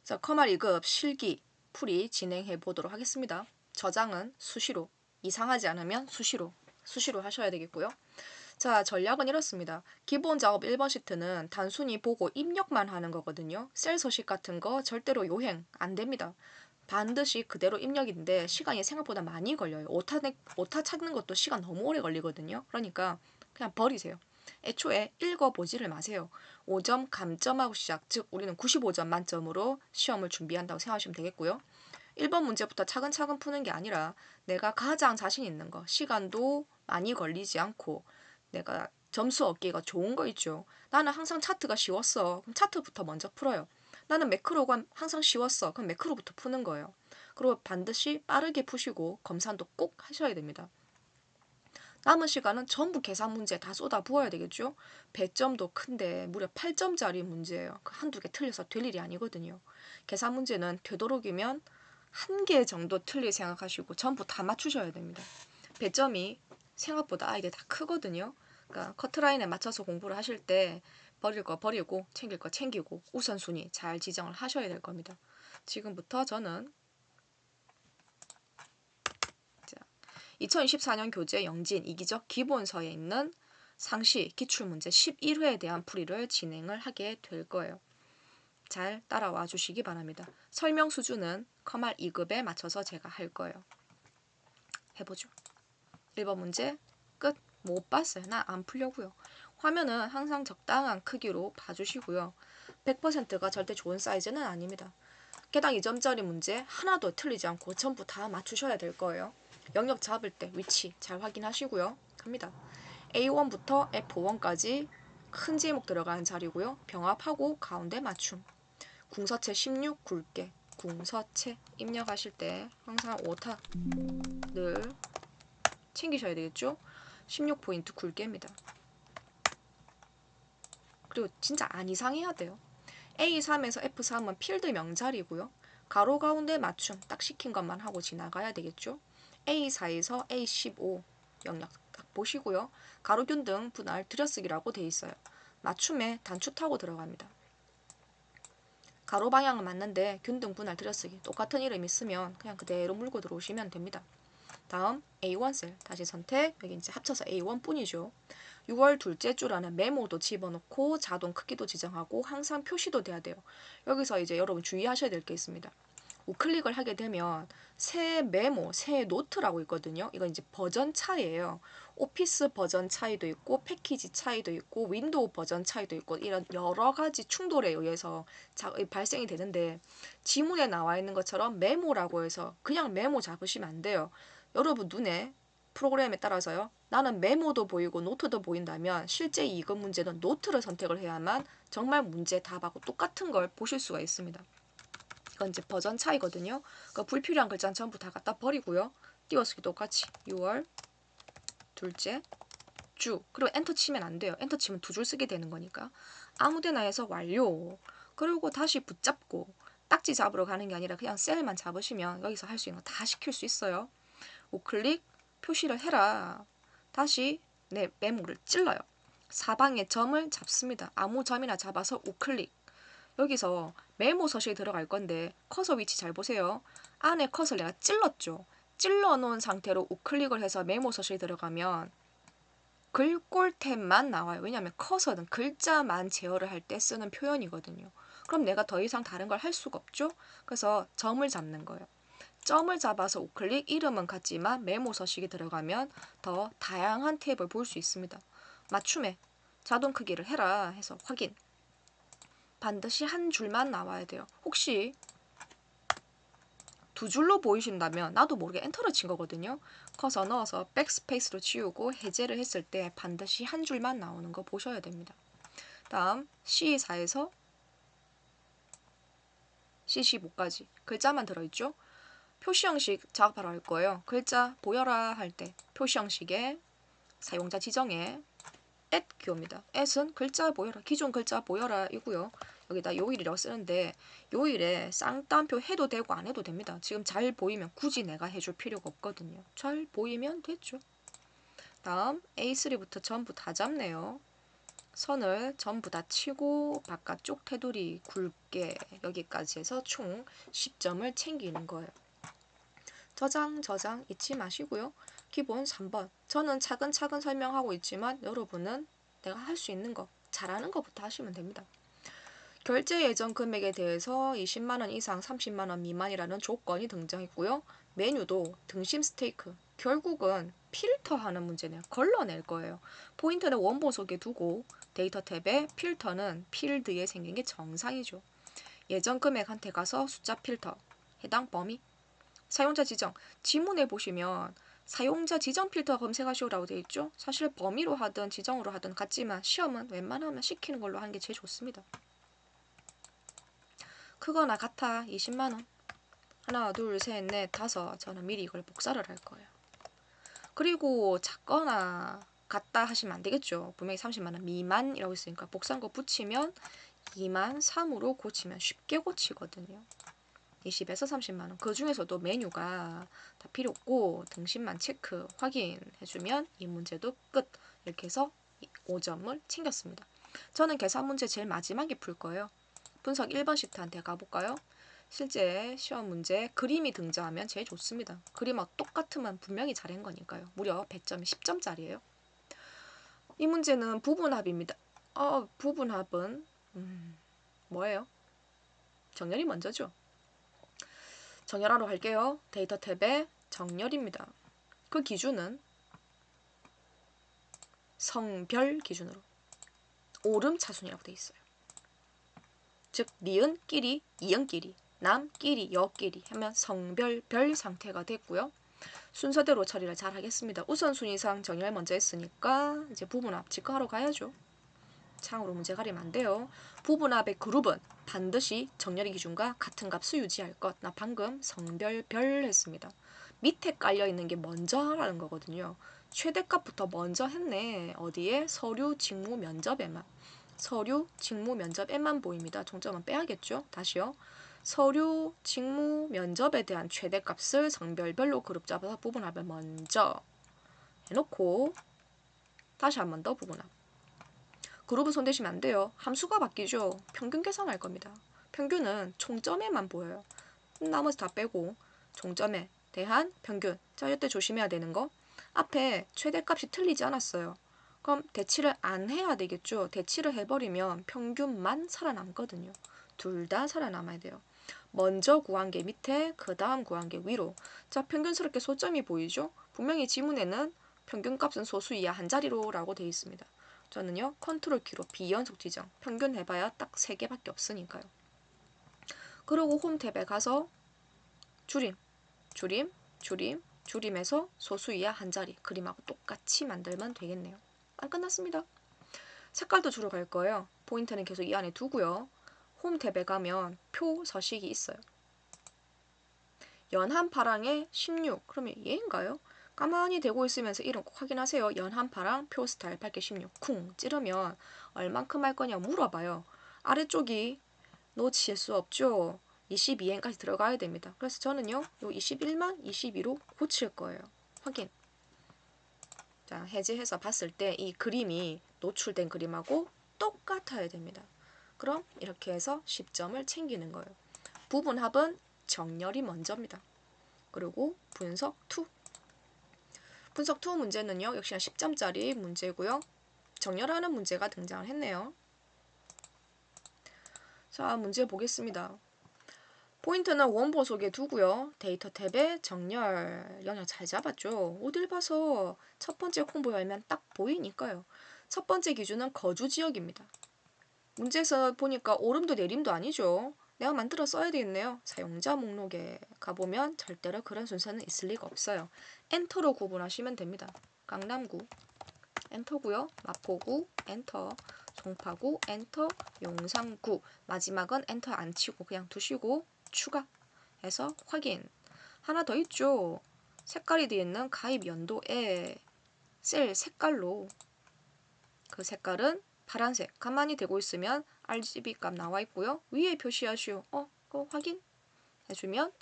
자, 커말 2급 실기 풀이 진행해 보도록 하겠습니다. 저장은 수시로, 이상하지 않으면 수시로 하셔야 되겠고요. 자, 전략은 이렇습니다. 기본 작업 1번 시트는 단순히 보고 입력만 하는 거거든요. 셀 서식 같은 거 절대로 요행 안 됩니다. 반드시 그대로 입력인데 시간이 생각보다 많이 걸려요. 오타 찾는 것도 시간 너무 오래 걸리거든요. 그러니까 그냥 버리세요. 애초에 읽어보지를 마세요. 5점 감점하고 시작, 즉 우리는 95점 만점으로 시험을 준비한다고 생각하시면 되겠고요. 1번 문제부터 차근차근 푸는 게 아니라 내가 가장 자신 있는 거, 시간도 많이 걸리지 않고 내가 점수 얻기가 좋은 거 있죠. 나는 항상 차트가 쉬웠어. 그럼 차트부터 먼저 풀어요. 나는 매크로가 항상 쉬웠어. 그럼 매크로부터 푸는 거예요. 그리고 반드시 빠르게 푸시고 검산도 꼭 하셔야 됩니다. 남은 시간은 전부 계산 문제 다 쏟아 부어야 되겠죠. 배점도 큰데 무려 8점짜리 문제예요. 한두 개 틀려서 될 일이 아니거든요. 계산 문제는 되도록이면 한 개 정도 틀릴 생각하시고 전부 다 맞추셔야 됩니다. 배점이 생각보다 아이들 다 크거든요. 그러니까 커트라인에 맞춰서 공부를 하실 때 버릴 거 버리고 챙길 거 챙기고 우선순위 잘 지정을 하셔야 될 겁니다. 지금부터 저는 2024년 교재 영진 이기적 기본서에 있는 상시 기출문제 11회에 대한 풀이를 진행을 하게 될 거예요. 잘 따라와 주시기 바랍니다. 설명 수준은 커말 2급에 맞춰서 제가 할 거예요. 해보죠. 1번 문제 끝. 못 봤어요. 나 안 풀려고요. 화면은 항상 적당한 크기로 봐주시고요. 100%가 절대 좋은 사이즈는 아닙니다. 개당 2점짜리 문제 하나도 틀리지 않고 전부 다 맞추셔야 될 거예요. 영역 잡을 때 위치 잘 확인하시고요. 갑니다. A1부터 F1까지 큰 제목 들어가는 자리고요. 병합하고 가운데 맞춤. 궁서체 16 굵게. 궁서체 입력하실 때 항상 오타를 챙기셔야 되겠죠. 16포인트 굵게입니다. 그리고 진짜 안 이상해야 돼요. A3에서 F3은 필드 명자리고요. 가로 가운데 맞춤 딱 시킨 것만 하고 지나가야 되겠죠. A4에서 A15 영역 딱 보시고요. 가로균 등 분할 들여쓰기라고 돼 있어요. 맞춤에 단추 타고 들어갑니다. 가로 방향은 맞는데 균등 분할 들여쓰기 똑같은 이름 있으면 그냥 그대로 물고 들어오시면 됩니다. 다음 A1 셀 다시 선택. 여기 이제 합쳐서 A1 뿐이죠. 6월 둘째 주라는 메모도 집어넣고 자동 크기도 지정하고 항상 표시도 돼야 돼요. 여기서 이제 여러분 주의하셔야 될 게 있습니다. 우클릭을 하게 되면 새 메모, 새 노트라고 있거든요. 이건 이제 버전 차이예요. 오피스 버전 차이도 있고 패키지 차이도 있고 윈도우 버전 차이도 있고 이런 여러 가지 충돌에 의해서 발생이 되는데 지문에 나와 있는 것처럼 메모라고 해서 그냥 메모 잡으시면 안 돼요. 여러분 눈에 프로그램에 따라서요. 나는 메모도 보이고 노트도 보인다면 실제 2급 문제는 노트를 선택을 해야만 정말 문제 답하고 똑같은 걸 보실 수가 있습니다. 이건 이제 버전 차이거든요. 그러니까 불필요한 글자는 전부 다 갖다 버리고요. 띄워쓰기 똑같이 6월 둘째 주. 그리고 엔터 치면 안 돼요. 엔터 치면 두 줄 쓰게 되는 거니까. 아무데나 해서 완료. 그리고 다시 붙잡고 딱지 잡으러 가는 게 아니라 그냥 셀만 잡으시면 여기서 할 수 있는 거 다 시킬 수 있어요. 우클릭 표시를 해라. 다시 내 메모를 찔러요. 사방에 점을 잡습니다. 아무 점이나 잡아서 우클릭. 여기서 메모 서식에 들어갈 건데 커서 위치 잘 보세요. 안에 컷을 내가 찔렀죠. 찔러 놓은 상태로 우클릭을 해서 메모 서식에 들어가면 글꼴템만 나와요. 왜냐하면 커서는 글자만 제어를 할 때 쓰는 표현이거든요. 그럼 내가 더 이상 다른 걸 할 수가 없죠. 그래서 점을 잡는 거예요. 점을 잡아서 우클릭, 이름은 같지만 메모 서식에 들어가면 더 다양한 탭을 볼 수 있습니다. 맞춤에 자동 크기를 해라 해서 확인. 반드시 한 줄만 나와야 돼요. 혹시 두 줄로 보이신다면 나도 모르게 엔터를 친 거거든요. 커서 넣어서 백스페이스로 지우고 해제를 했을 때 반드시 한 줄만 나오는 거 보셔야 됩니다. 다음 C4에서 C15까지 글자만 들어있죠. 표시 형식 작업하러 할 거예요. 글자 보여라 할 때 표시 형식에 사용자 지정에 @기호입니다. @은 글자 보여라, 기존 글자 보여라 이고요. 여기다 요일이라고 쓰는데 요일에 쌍따옴표 해도 되고 안 해도 됩니다. 지금 잘 보이면 굳이 내가 해줄 필요가 없거든요. 잘 보이면 됐죠. 다음 A3부터 전부 다 잡네요. 선을 전부 다 치고 바깥쪽 테두리 굵게 여기까지 해서 총 10점을 챙기는 거예요. 저장 잊지 마시고요. 기본 3번. 저는 차근차근 설명하고 있지만 여러분은 내가 할 수 있는 거, 잘하는 것부터 하시면 됩니다. 결제 예정 금액에 대해서 20만원 이상 30만원 미만이라는 조건이 등장했고요. 메뉴도 등심 스테이크. 결국은 필터하는 문제네요. 걸러낼 거예요. 포인트는 원본 속에 두고 데이터 탭에 필터는 필드에 생긴 게 정상이죠. 예정 금액한테 가서 숫자 필터. 해당 범위. 사용자 지정. 지문에 보시면 사용자 지정 필터 검색하시오라고 되어 있죠. 사실 범위로 하든 지정으로 하든 같지만 시험은 웬만하면 시키는 걸로 하는 게 제일 좋습니다. 크거나 같아 20만원. 하나, 둘, 셋, 넷, 다섯. 저는 미리 이걸 복사를 할 거예요. 그리고 작거나 같다 하시면 안 되겠죠. 분명히 30만원 미만이라고 있으니까 복사한 거 붙이면 2만 3으로 고치면 쉽게 고치거든요. 20에서 30만원. 그 중에서도 메뉴가 다 필요 없고 등심만 체크 확인해주면 이 문제도 끝. 이렇게 해서 5점을 챙겼습니다. 저는 계산 문제 제일 마지막에 풀 거예요. 분석 1번 시트한테 가볼까요? 실제 시험 문제 그림이 등장하면 제일 좋습니다. 그림하고 똑같으면 분명히 잘한 거니까요. 무려 100점이 10점짜리예요. 이 문제는 부분합입니다. 부분합은 뭐예요? 정렬이 먼저죠. 정렬하러 갈게요. 데이터 탭에 정렬입니다. 그 기준은 성별 기준으로 오름차순이라고 되어 있어요. 즉 니은끼리, 이응끼리, 남끼리, 여끼리 하면 성별별 상태가 됐고요. 순서대로 처리를 잘 하겠습니다. 우선순위상 정렬 먼저 했으니까 이제 부분합 직거하러 가야죠. 창으로 문제 가리면 안 돼요. 부분합의 그룹은 반드시 정렬의 기준과 같은 값을 유지할 것. 나 방금 성별별 했습니다. 밑에 깔려있는 게 먼저 하라는 거거든요. 최대값부터 먼저 했네. 어디에? 서류, 직무, 면접에만. 서류, 직무, 면접에만 보입니다. 종점은 빼야겠죠? 다시요. 서류, 직무, 면접에 대한 최대값을 성별별로 그룹 잡아서 부분합을 먼저 해놓고 다시 한 번 더 부분합. 그룹은 손대시면 안 돼요. 함수가 바뀌죠. 평균 계산할 겁니다. 평균은 총점에만 보여요. 나머지 다 빼고 총점에 대한 평균. 자, 이때 조심해야 되는 거. 앞에 최대값이 틀리지 않았어요. 그럼 대치를 안 해야 되겠죠. 대치를 해버리면 평균만 살아남거든요. 둘 다 살아남아야 돼요. 먼저 구한 게 밑에, 그 다음 구한 게 위로. 자, 평균스럽게 소점이 보이죠? 분명히 지문에는 평균값은 소수 이하 한 자리로 라고 되어 있습니다. 저는요, 컨트롤 키로 비연속 지정. 평균 해봐야 딱 3개밖에 없으니까요. 그리고 홈 탭에 가서 줄임, 줄임, 줄임, 줄임에서 소수 이하 한 자리. 그림하고 똑같이 만들면 되겠네요. 안 끝났습니다. 색깔도 주로 갈 거예요. 포인트는 계속 이 안에 두고요. 홈 탭에 가면 표 서식이 있어요. 연한 파랑에 16. 그러면 얘인가요? 가만히 대고 있으면서 이름 꼭 확인하세요. 연한 파랑 표 스타일 밝게 16. 쿵 찌르면 얼만큼 할 거냐 물어봐요. 아래쪽이 놓칠 수 없죠. 22엔까지 들어가야 됩니다. 그래서 저는요. 요 21만 22로 고칠 거예요. 확인. 자, 해제해서 봤을 때 이 그림이 노출된 그림하고 똑같아야 됩니다. 그럼 이렇게 해서 10점을 챙기는 거예요. 부분합은 정렬이 먼저입니다. 그리고 분석 2. 분석 2 문제는요. 역시나 10점짜리 문제고요. 정렬하는 문제가 등장을 했네요. 자, 문제 보겠습니다. 포인트는 원본 속에 두고요. 데이터 탭에 정렬 영역 잘 잡았죠. 어딜 봐서 첫 번째 콤보 열면 딱 보이니까요. 첫 번째 기준은 거주 지역입니다. 문제에서 보니까 오름도 내림도 아니죠. 내가 만들어 써야 되겠네요. 사용자 목록에 가보면 절대로 그런 순서는 있을 리가 없어요. 엔터로 구분하시면 됩니다. 강남구 엔터고요. 마포구 엔터, 송파구 엔터, 용산구 마지막은 엔터 안 치고 그냥 두시고 추가해서 확인. 하나 더 있죠. 색깔이 되어 있는 가입 연도에 셀 색깔로 그 색깔은 파란색. 가만히 대고 있으면 RGB 값 나와 있고요. 위에 표시하시오. 그거 확인 해주면